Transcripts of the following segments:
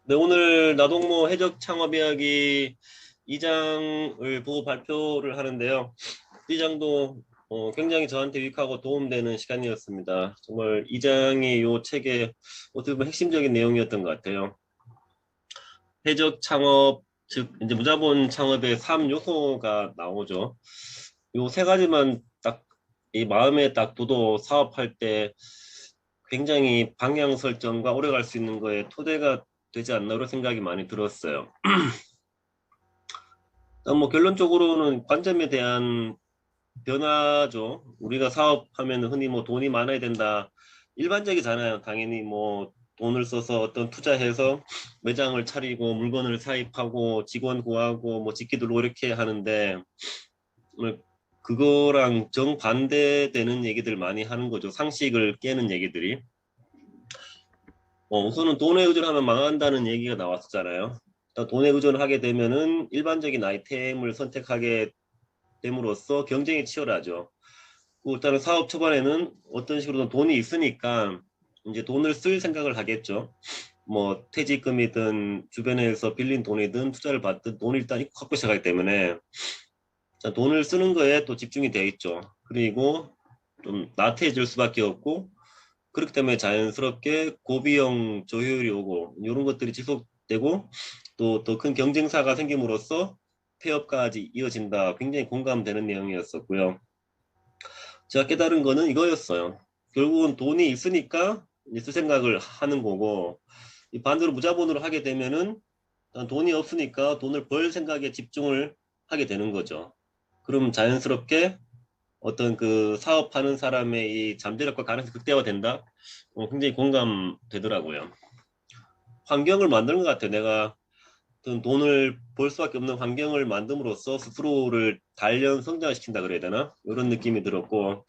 네, 오늘 나동모 해적 창업 이야기 2장을 보고 발표를 하는데요. 2장도 굉장히 저한테 유익하고 도움되는 시간이었습니다. 정말 2장이 이 책의 어떻게 보면 핵심적인 내용이었던 것 같아요. 해적 창업, 즉 이제 무자본 창업의 3요소가 나오죠. 요 세 가지만 딱 이 마음에 딱 두고 사업할 때 굉장히 방향 설정과 오래 갈 수 있는 거에 토대가 되지 않나 그런 생각이 많이 들었어요. 뭐 결론적으로는 관점에 대한 변화죠. 우리가 사업하면 흔히 뭐 돈이 많아야 된다. 일반적이잖아요. 당연히 뭐 돈을 써서 어떤 투자해서 매장을 차리고 물건을 사입하고 직원 구하고 뭐 직기 들고 이렇게 하는데 뭐 그거랑 정반대되는 얘기들 많이 하는 거죠. 상식을 깨는 얘기들이. 우선은 돈에 의존하면 망한다는 얘기가 나왔었잖아요. 돈에 의존하게 되면은 일반적인 아이템을 선택하게 됨으로써 경쟁이 치열하죠. 일단은 사업 초반에는 어떤 식으로든 돈이 있으니까 이제 돈을 쓸 생각을 하겠죠. 뭐 퇴직금이든 주변에서 빌린 돈이든 투자를 받든 돈을 일단 갖고 시작하기 때문에 자, 돈을 쓰는 거에 또 집중이 돼 있죠. 그리고 좀 나태해질 수밖에 없고 그렇기 때문에 자연스럽게 고비용 저효율이 오고 이런 것들이 지속되고 또 더 큰 경쟁사가 생김으로써 폐업까지 이어진다. 굉장히 공감되는 내용이었었고요. 제가 깨달은 거는 이거였어요. 결국은 돈이 있으니까 이제 쓸 생각을 하는 거고 이 반대로 무자본으로 하게 되면은 돈이 없으니까 돈을 벌 생각에 집중을 하게 되는 거죠. 그럼 자연스럽게 어떤 그 사업하는 사람의 이 잠재력과 가능성이 극대화된다. 굉장히 공감되더라고요. 환경을 만드는 것 같아요. 내가 어떤 돈을 벌 수밖에 없는 환경을 만듦으로써 스스로를 단련 성장시킨다 그래야 되나? 이런 느낌이 들었고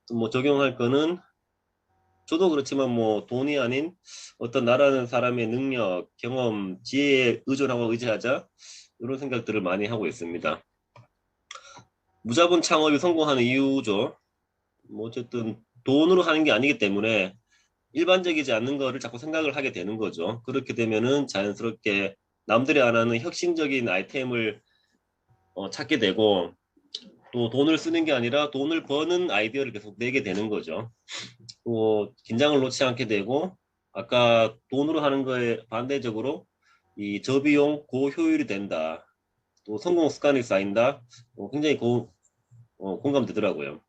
또 뭐 적용할 거는 저도 그렇지만 뭐 돈이 아닌 어떤 나라는 사람의 능력, 경험, 지혜에 의존하고 의지하자 이런 생각들을 많이 하고 있습니다. 무자본 창업이 성공하는 이유죠. 뭐 어쨌든 돈으로 하는 게 아니기 때문에 일반적이지 않는 거를 자꾸 생각을 하게 되는 거죠. 그렇게 되면은 자연스럽게 남들이 안 하는 혁신적인 아이템을 찾게 되고 또 돈을 쓰는 게 아니라 돈을 버는 아이디어를 계속 내게 되는 거죠. 또 긴장을 놓지 않게 되고 아까 돈으로 하는 거에 반대적으로 이 저비용 고효율이 된다. 또 성공 습관이 쌓인다. 굉장히 공감되더라고요.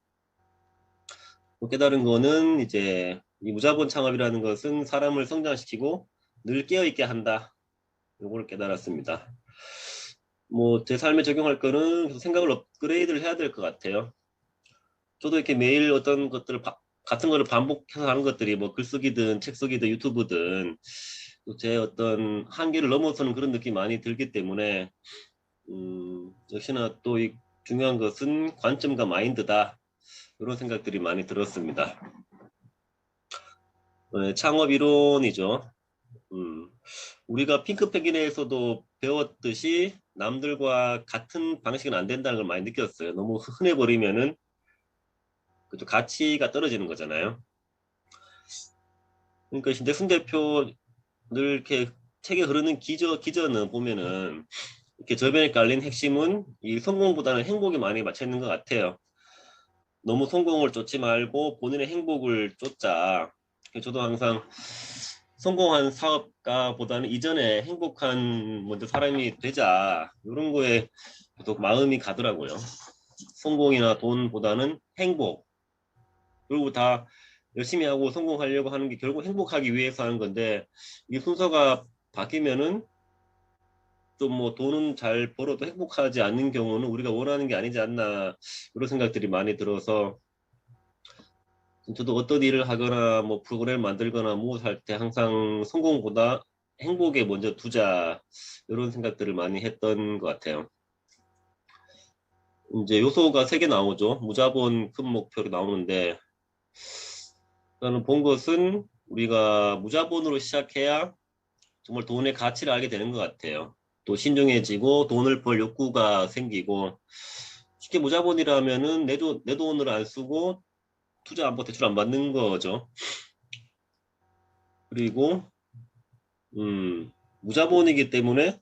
또 깨달은 거는 이제 이 무자본 창업이라는 것은 사람을 성장시키고 늘 깨어있게 한다. 요걸 깨달았습니다. 뭐 제 삶에 적용할 거는 계속 생각을 업그레이드를 해야 될 것 같아요. 저도 이렇게 매일 어떤 것들을 같은 거를 반복해서 하는 것들이 뭐 글쓰기든 책 쓰기든 유튜브든 제 어떤 한계를 넘어서는 그런 느낌이 많이 들기 때문에 역시나 또 이 중요한 것은 관점과 마인드다. 이런 생각들이 많이 들었습니다. 창업 이론이죠. 음, 우리가 핑크pen긴에서도 배웠듯이 남들과 같은 방식은 안 된다는 걸 많이 느꼈어요. 너무 흔해버리면은 그죠 가치가 떨어지는 거잖아요. 그러니까 신대승 대표 늘 이렇게 책에 흐르는 기저는 보면은 이렇게 저변에 깔린 핵심은 이 성공보다는 행복에 많이 맞춰 있는 것 같아요. 너무 성공을 쫓지 말고 본인의 행복을 쫓자. 저도 항상 성공한 사업가보다는 이전에 행복한 먼저 사람이 되자 이런 거에 계속 마음이 가더라고요. 성공이나 돈보다는 행복. 그리고 다 열심히 하고 성공하려고 하는 게 결국 행복하기 위해서 하는 건데 이 순서가 바뀌면은 좀 뭐 돈은 잘 벌어도 행복하지 않는 경우는 우리가 원하는 게 아니지 않나 이런 생각들이 많이 들어서 저도 어떤 일을 하거나 뭐 프로그램 만들거나 무엇 할 때 항상 성공보다 행복에 먼저 두자 이런 생각들을 많이 했던 것 같아요. 이제 요소가 세 개 나오죠. 무자본 큰 목표로 나오는데 저는 본 것은 우리가 무자본으로 시작해야 정말 돈의 가치를 알게 되는 것 같아요. 또 신중해지고 돈을 벌 욕구가 생기고 쉽게 무자본이라면은 내 돈을 안 쓰고 투자 안 받고 대출 안 받는 거죠. 그리고 음 무자본이기 때문에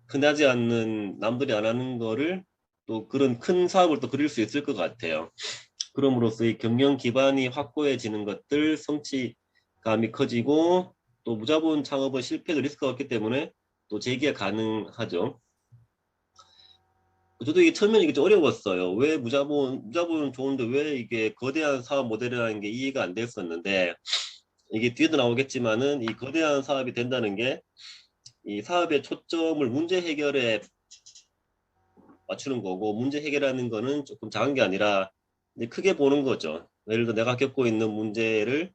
흔하지 않는 남들이 안 하는 거를 또 그런 큰 사업을 또 그릴 수 있을 것 같아요. 그럼으로써 이 경영 기반이 확고해지는 것들, 성취감이 커지고 또 무자본 창업은 실패도 리스크가 없기 때문에 또 재기가 가능하죠. 저도 이게 처음에는 이게 좀 어려웠어요. 왜 무자본은 좋은데 왜 이게 거대한 사업 모델이라는 게 이해가 안 됐었는데 이게 뒤에도 나오겠지만은 이 거대한 사업이 된다는 게 이 사업의 초점을 문제 해결에 맞추는 거고 문제 해결하는 거는 조금 작은 게 아니라 이제 크게 보는 거죠. 예를 들어 내가 겪고 있는 문제를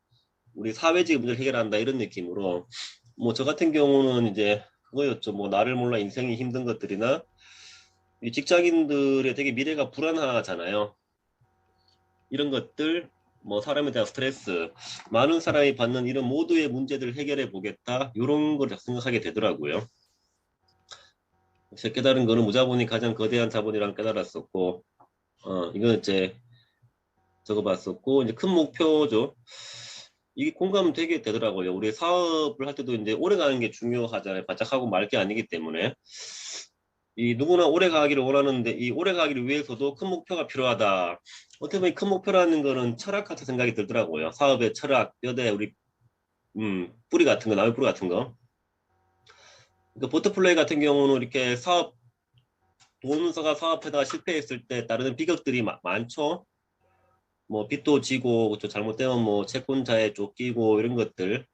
우리 사회적인 문제를 해결한다 이런 느낌으로 뭐 저 같은 경우는 이제 그거였죠. 뭐 나를 몰라 인생이 힘든 것들이나 이 직장인들의 되게 미래가 불안하잖아요. 이런 것들 뭐 사람에 대한 스트레스 많은 사람이 받는 이런 모두의 문제들을 해결해 보겠다 이런 걸 생각하게 되더라고요. 그래서 깨달은 거는 무자본이 가장 거대한 자본이랑 깨달았었고 이건 이제 적어봤었고 이제 큰 목표죠. 이게 공감 되게 되더라고요. 우리 사업을 할 때도 이제 오래 가는 게 중요하잖아요. 바짝 하고 말 게 아니기 때문에 이 누구나 오래 가기를 원하는데 이 오래 가기를 위해서도 큰 목표가 필요하다. 어떻게 보면 큰 목표라는 거는 철학 같은 생각이 들더라고요. 사업의 철학, 뼈대 우리 뿌리 같은 거, 나무 뿌리 같은 거. 그러니까 포트플레이 같은 경우는 이렇게 돈사가 사업하다가 실패했을 때 따르는 비극들이 많죠. 뭐 빚도 지고 또 잘못되면 뭐 채권자에 쫓기고 이런 것들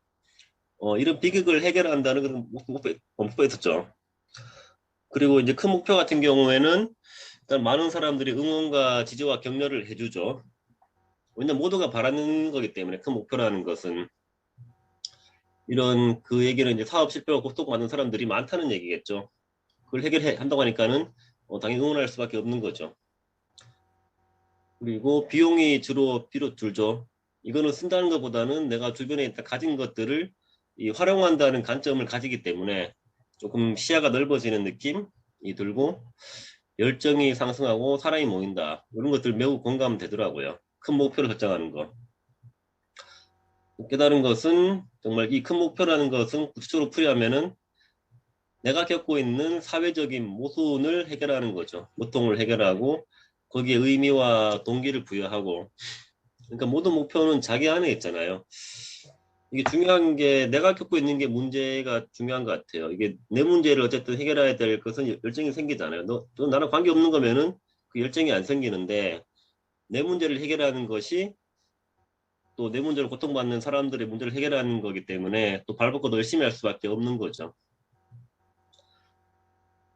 이런 비극을 해결한다는 그런 목표가 있었죠. 그리고 이제 큰 목표 같은 경우에는 일단 많은 사람들이 응원과 지지와 격려를 해주죠. 왜냐면 모두가 바라는 거기 때문에 큰 목표라는 것은 이런 그 얘기는 이제 사업 실패로 고통받는 사람들이 많다는 얘기겠죠. 그걸 해결해 한다고 하니까는 당연히 응원할 수밖에 없는 거죠. 그리고 비용이 주로 들죠. 이거는 쓴다는 것보다는 내가 주변에 가진 것들을 활용한다는 관점을 가지기 때문에 조금 시야가 넓어지는 느낌이 들고 열정이 상승하고 사람이 모인다. 이런 것들 매우 공감되더라고요. 큰 목표를 설정하는 거. 깨달은 것은 정말 이 큰 목표라는 것은 구체적으로 풀이하면은 내가 겪고 있는 사회적인 모순을 해결하는 거죠. 고통을 해결하고 거기에 의미와 동기를 부여하고 그러니까 모든 목표는 자기 안에 있잖아요. 이게 중요한 게 내가 겪고 있는 게 문제가 중요한 것 같아요. 이게 내 문제를 어쨌든 해결해야 될 것은 열정이 생기잖아요. 너 나랑 관계 없는 거면은 그 열정이 안 생기는데 내 문제를 해결하는 것이 또 내 문제로 고통받는 사람들의 문제를 해결하는 거기 때문에 또 발벗고 열심히 할 수밖에 없는 거죠.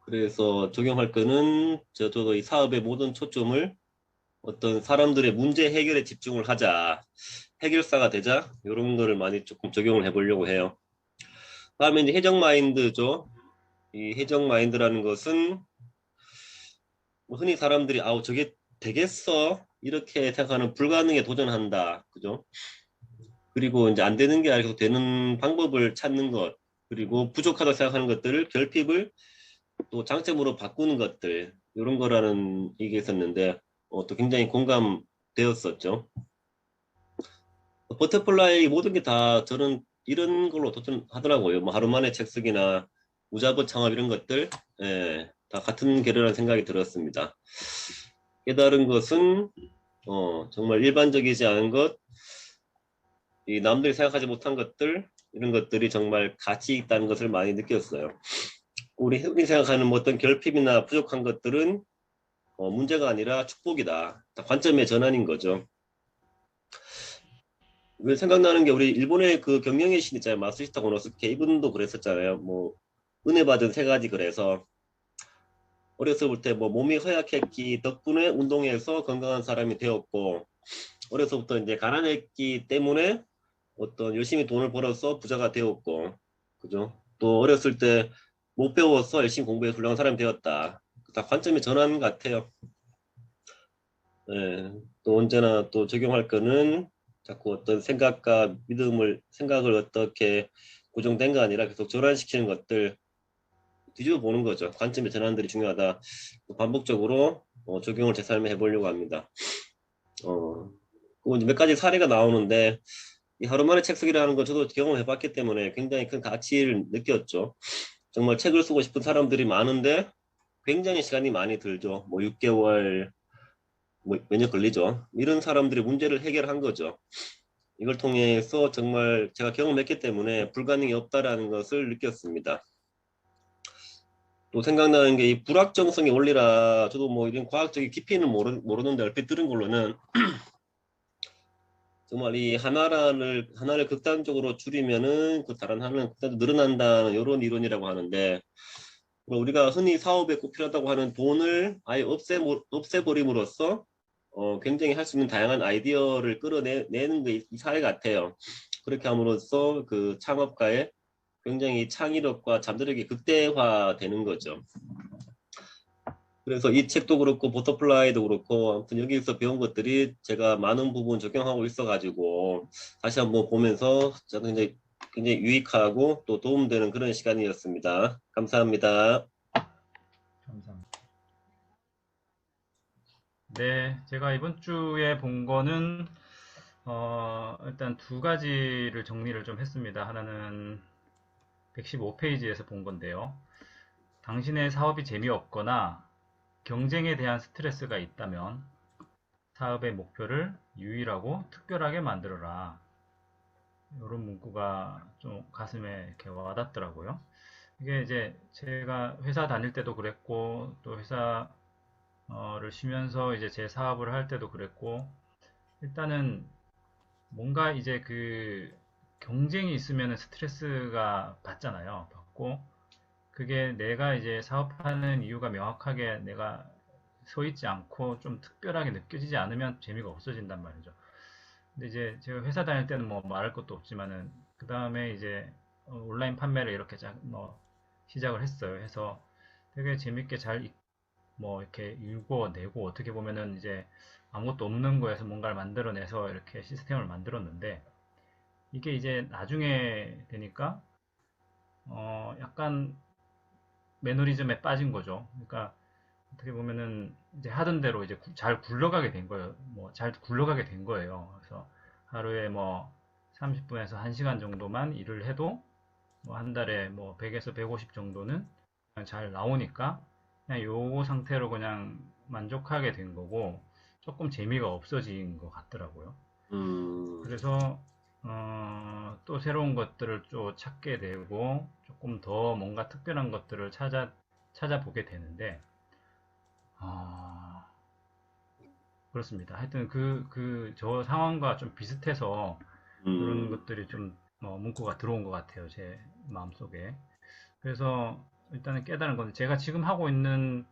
그래서 적용할 거는 저도 이 사업의 모든 초점을 어떤 사람들의 문제 해결에 집중을 하자. 해결사가 되자. 이런 거를 많이 조금 적용을 해보려고 해요. 다음에 이제 해적 마인드죠. 이 해적 마인드라는 것은 뭐 흔히 사람들이 아우 저게 되겠어? 이렇게 생각하는 불가능에 도전한다. 그죠? 그리고 이제 안 되는 게 아니고 되는 방법을 찾는 것. 그리고 부족하다고 생각하는 것들을 결핍을 또 장점으로 바꾸는 것들. 이런 거라는 얘기가 있었는데 또 굉장히 공감되었었죠. 버터플라이 모든 게 다 저는 이런 걸로 도전하더라고요. 뭐 하루 만에 책 쓰기나 무자본 창업 이런 것들 다 같은 계류라는 생각이 들었습니다. 깨달은 것은 정말 일반적이지 않은 것, 이 남들이 생각하지 못한 것들 이런 것들이 정말 가치 있다는 것을 많이 느꼈어요. 우리 흔히 생각하는 뭐 어떤 결핍이나 부족한 것들은 문제가 아니라 축복이다. 관점의 전환인 거죠. 왜 생각나는 게 우리 일본의 그 경영의 신 있잖아요. 마쓰시타 고노스케 이분도 그랬었잖아요. 뭐 은혜 받은 세 가지 그래서 어렸을 때 뭐 몸이 허약했기 덕분에 운동해서 건강한 사람이 되었고 어려서부터 이제 가난했기 때문에 어떤 열심히 돈을 벌어서 부자가 되었고 그죠? 또 어렸을 때 못 배워서 열심히 공부해서 훌륭한 사람이 되었다. 다 관점의 전환 같아요. 예, 또 언제나 또 적용할 거는 자꾸 어떤 생각을 어떻게 고정된 거 아니라 계속 전환시키는 것들 뒤집어 보는 거죠. 관점의 전환들이 중요하다. 반복적으로 적용을 제 삶에 해보려고 합니다. 그리고 이제 몇 가지 사례가 나오는데 이 하루 만에 책 쓰기라는 건 저도 경험해봤기 때문에 굉장히 큰 가치를 느꼈죠. 정말 책을 쓰고 싶은 사람들이 많은데 굉장히 시간이 많이 들죠. 뭐 6개월, 뭐 몇 년 걸리죠. 이런 사람들이 문제를 해결한 거죠. 이걸 통해서 정말 제가 경험했기 때문에 불가능이 없다라는 것을 느꼈습니다. 또 생각나는 게 이 불확정성의 원리라 저도 뭐 이런 과학적인 깊이는 모르는데 얼핏 들은 걸로는 정말 이 하나를 극단적으로 줄이면은 그 다른 하나는 극단적으로 늘어난다는 이런 이론이라고 하는데 뭐 우리가 흔히 사업에 꼭 필요하다고 하는 돈을 아예 없애버림으로써 굉장히 할 수 있는 다양한 아이디어를 끌어내는 게 이 사회 같아요. 그렇게 함으로써 그 창업가의 굉장히 창의력과 잠재력이 극대화되는 거죠. 그래서 이 책도 그렇고 버터플라이도 그렇고 아무튼 여기서 배운 것들이 제가 많은 부분 적용하고 있어가지고 다시 한번 보면서 저는 이제 굉장히 유익하고 또 도움되는 그런 시간이었습니다. 감사합니다. 감사합니다. 네, 제가 이번 주에 본 거는 일단 두 가지를 정리를 좀 했습니다. 하나는 115페이지에서 본 건데요. 당신의 사업이 재미없거나 경쟁에 대한 스트레스가 있다면 사업의 목표를 유일하고 특별하게 만들어라. 이런 문구가 좀 가슴에 이렇게 와닿더라고요. 이게 이제 제가 회사 다닐 때도 그랬고 또 회사를 쉬면서 이제 제 사업을 할 때도 그랬고 일단은 뭔가 이제 그 경쟁이 있으면 스트레스가 받잖아요. 받고 그게 내가 이제 사업하는 이유가 명확하게 내가 서 있지 않고 좀 특별하게 느껴지지 않으면 재미가 없어진단 말이죠. 근데 이제 제가 회사 다닐 때는 뭐 말할 것도 없지만은 그 다음에 이제 온라인 판매를 이렇게 뭐 시작을 했어요. 해서 되게 재밌게 잘 뭐 이렇게 읽어내고 어떻게 보면은 이제 아무것도 없는 거에서 뭔가를 만들어내서 이렇게 시스템을 만들었는데 이게 이제 나중에 되니까 약간 매너리즘에 빠진 거죠. 그러니까 어떻게 보면은 이제 하던 대로 이제 잘 굴러가게 된 거예요. 뭐 잘 굴러가게 된 거예요. 그래서 하루에 뭐 30분에서 1시간 정도만 일을 해도 뭐 한 달에 뭐 100에서 150 정도는 그냥 잘 나오니까 그냥 요 상태로 그냥 만족하게 된 거고 조금 재미가 없어진 것 같더라고요. 음, 그래서 또 새로운 것들을 또 찾게 되고 조금 더 뭔가 특별한 것들을 찾아보게 되는데 어, 그렇습니다. 하여튼 저 상황과 좀 비슷해서 이런 음, 것들이 좀 문구가 들어온 것 같아요. 제 마음속에. 그래서 일단은 깨달은 건데 제가 지금 하고 있는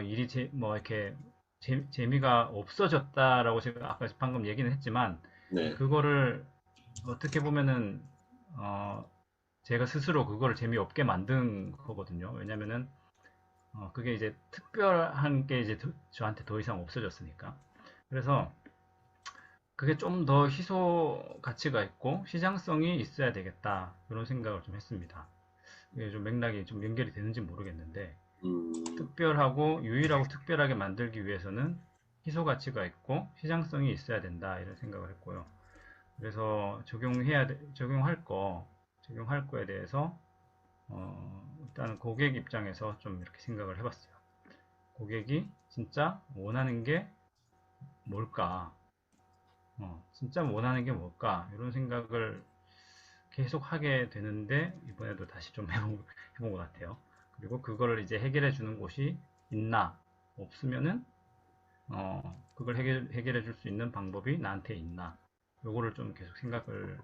일이 뭐 이렇게 재미가 없어졌다라고 제가 아까 방금 얘기는 했지만 네. 그거를 어떻게 보면은 어, 제가 스스로 그거를 재미없게 만든 거거든요. 왜냐면은 그게 이제 특별한 게 이제 저한테 더 이상 없어졌으니까. 그래서 그게 좀 더 희소 가치가 있고 시장성이 있어야 되겠다. 그런 생각을 좀 했습니다. 이게 좀 맥락이 좀 연결이 되는지 모르겠는데 음, 특별하고 유일하고 특별하게 만들기 위해서는 희소 가치가 있고 시장성이 있어야 된다. 이런 생각을 했고요. 그래서 적용할 거에 대해서 일단 고객 입장에서 좀 이렇게 생각을 해봤어요. 고객이 진짜 원하는 게 뭘까? 진짜 원하는 게 뭘까? 이런 생각을 계속 하게 되는데 이번에도 다시 좀 해본 것 같아요. 그리고 그거를 이제 해결해 주는 곳이 있나? 없으면은 그걸 해결해 줄 수 있는 방법이 나한테 있나? 요거를 좀 계속 생각을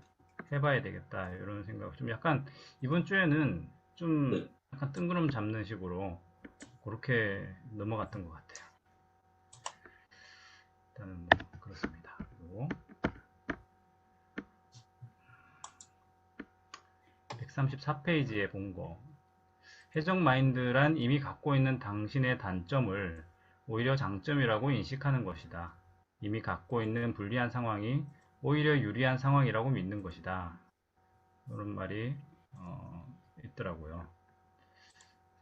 해봐야 되겠다. 이런 생각. 좀 약간 이번 주에는 좀 네. 약간 뜬구름 잡는 식으로 그렇게 넘어갔던 것 같아요. 일단은 뭐 그렇습니다. 그리고 134페이지에 본 거. 해적 마인드란 이미 갖고 있는 당신의 단점을 오히려 장점이라고 인식하는 것이다. 이미 갖고 있는 불리한 상황이 오히려 유리한 상황이라고 믿는 것이다. 이런 말이 있더라고요.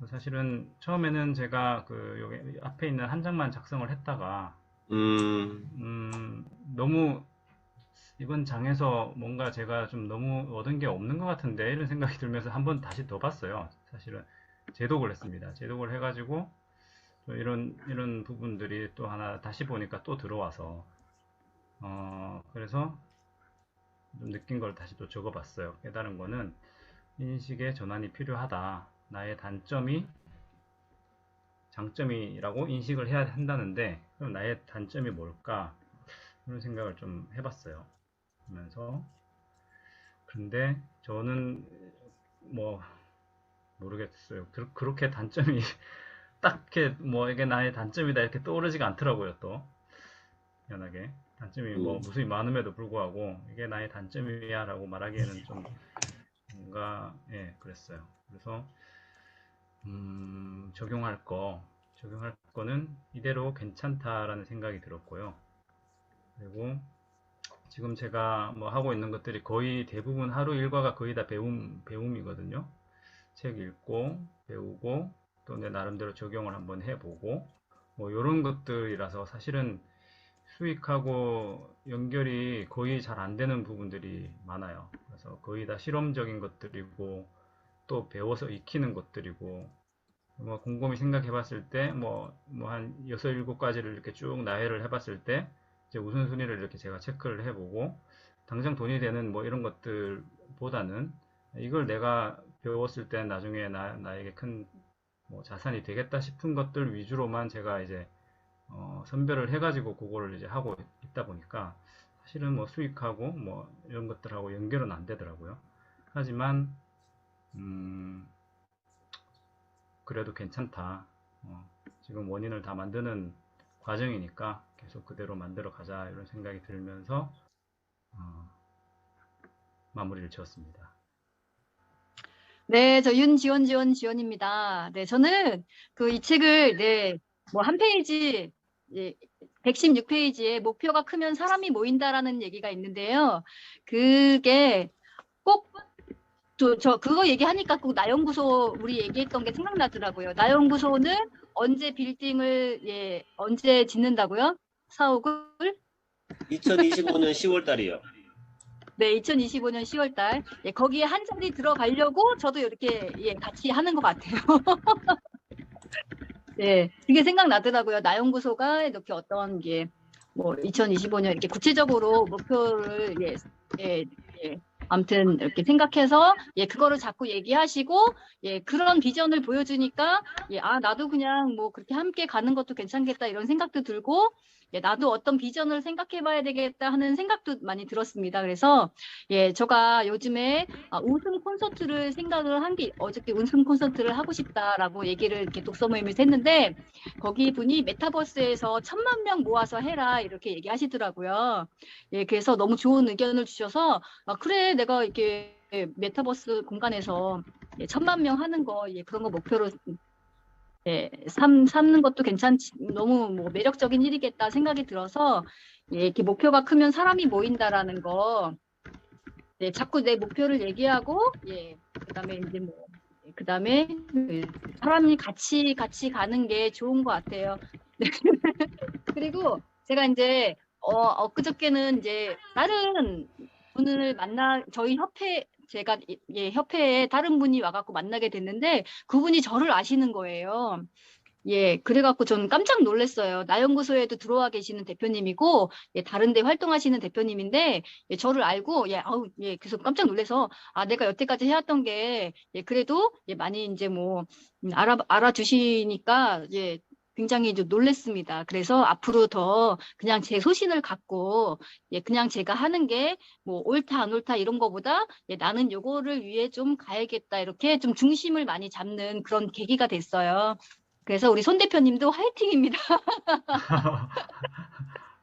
사실은 처음에는 제가 그 여기 앞에 있는 한 장만 작성을 했다가 음, 너무 이번 장에서 뭔가 제가 좀 너무 얻은 게 없는 것 같은데 이런 생각이 들면서 한번 다시 더 봤어요. 사실은 재독을 했습니다. 재독을 해가지고 또 이런 부분들이 또 하나 다시 보니까 또 들어와서 그래서 좀 느낀 걸 다시 또 적어봤어요. 깨달은 거는 인식의 전환이 필요하다. 나의 단점이 장점이라고 인식을 해야 한다는데 그럼 나의 단점이 뭘까? 이런 생각을 좀 해봤어요. 그러면서 근데 저는 뭐 모르겠어요. 그렇게 단점이 딱 이렇게 뭐 이게 나의 단점이다 이렇게 떠오르지가 않더라고요. 또 희한하게 단점이 뭐 음, 무수히 많음에도 불구하고 이게 나의 단점이야라고 말하기에는 좀 뭔가 예 그랬어요. 그래서 적용할 거는 이대로 괜찮다라는 생각이 들었고요. 그리고 지금 제가 뭐 하고 있는 것들이 거의 대부분 하루 일과가 거의 다 배움이거든요. 책 읽고 배우고 또 내 나름대로 적용을 한번 해보고 뭐 이런 것들이라서 사실은 수익하고 연결이 거의 잘 안 되는 부분들이 많아요. 그래서 거의 다 실험적인 것들이고 또 배워서 익히는 것들이고 뭐 곰곰이 생각해 봤을 때 뭐 한 6, 7가지를 이렇게 쭉 나열을 해 봤을 때 이제 우선순위를 이렇게 제가 체크를 해보고 당장 돈이 되는 뭐 이런 것들보다는 이걸 내가 배웠을 때 나중에 나에게 큰 뭐 자산이 되겠다 싶은 것들 위주로만 제가 이제 선별을 해가지고 그거를 이제 하고 있다 보니까 사실은 뭐 수익하고 뭐 이런 것들하고 연결은 안 되더라고요. 하지만 음, 그래도 괜찮다. 지금 원인을 다 만드는 과정이니까 계속 그대로 만들어 가자 이런 생각이 들면서 어, 마무리를 지었습니다. 네, 저 지원입니다. 네, 저는 그 이 책을 네, 뭐 한 페이지 예, 116페이지에 목표가 크면 사람이 모인다라는 얘기가 있는데요. 그게 꼭 저 그거 얘기하니까 꼭 나연구소 우리 얘기했던 게 생각나더라고요. 나연구소는 언제 빌딩을 언제 짓는다고요? 사옥을? 2025년 10월 달이요. 네, 2025년 10월 달. 예, 거기에 한 자리 들어가려고 저도 이렇게 같이 하는 것 같아요. 네, 그게 생각나더라고요. 나연구소가 이렇게 어떤 게 뭐 2025년 이렇게 구체적으로 목표를 아무튼 이렇게 생각해서 그거를 자꾸 얘기하시고 그런 비전을 보여주니까 나도 그냥 뭐 그렇게 함께 가는 것도 괜찮겠다 이런 생각도 들고 나도 어떤 비전을 생각해봐야 되겠다 하는 생각도 많이 들었습니다. 그래서 제가 요즘에 웃음 콘서트를 생각을 한 게 어저께 웃음 콘서트를 하고 싶다라고 얘기를 이렇게 독서 모임에서 했는데 거기 분이 메타버스에서 1,000만 명 모아서 해라 이렇게 얘기하시더라고요. 그래서 너무 좋은 의견을 주셔서 그래 내가 이렇게 메타버스 공간에서 1,000만 명 하는 거 그런 거 목표로 삼는 것도 괜찮지 너무 뭐 매력적인 일이겠다 생각이 들어서 이렇게 목표가 크면 사람이 모인다라는 거 자꾸 내 목표를 얘기하고 그다음에 이제 뭐 그다음에 사람이 같이 가는 게 좋은 것 같아요. 그리고 제가 이제 엊그저께는 이제 다른 분을 저희 협회 제가 협회에 다른 분이 와갖고 만나게 됐는데 그분이 저를 아시는 거예요. 그래갖고 저는 깜짝 놀랐어요. 나연구소에도 들어와 계시는 대표님이고, 다른 데 활동하시는 대표님인데, 저를 알고, 그래서 깜짝 놀라서, 내가 여태까지 해왔던 게, 그래도, 많이 이제 뭐, 알아주시니까, 굉장히 좀 놀랐습니다. 그래서 앞으로 더 그냥 제 소신을 갖고, 그냥 제가 하는 게, 뭐, 옳다, 안 옳다, 이런 거보다, 나는 요거를 위해 좀 가야겠다, 이렇게 좀 중심을 많이 잡는 그런 계기가 됐어요. 그래서 우리 손 대표님도 화이팅입니다.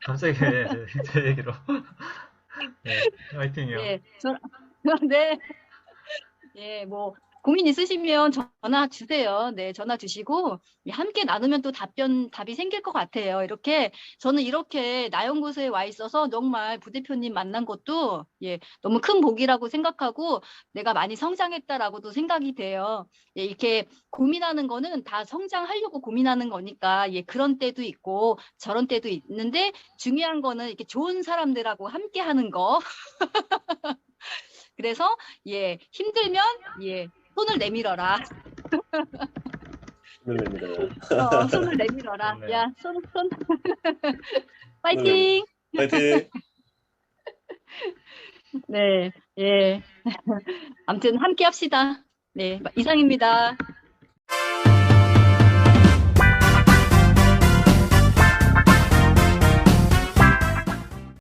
갑자기 제 얘기로 네, 화이팅이요. 네, 네, 뭐 고민 있으시면 전화 주세요. 네, 전화 주시고 함께 나누면 또 답이 생길 것 같아요. 저는 이렇게 나연구소에 와 있어서 정말 부대표님 만난 것도 너무 큰 복이라고 생각하고 내가 많이 성장했다라고도 생각이 돼요. 이렇게 고민하는 거는 다 성장하려고 고민하는 거니까 그런 때도 있고 저런 때도 있는데 중요한 거는 이렇게 좋은 사람들하고 함께 하는 거. 그래서 힘들면 손을 내밀어라. 손을 내밀어라. 좋네요. 야, 손. 네. 파이팅! 파이팅! 네, 아무튼 함께 합시다. 네, 이상입니다.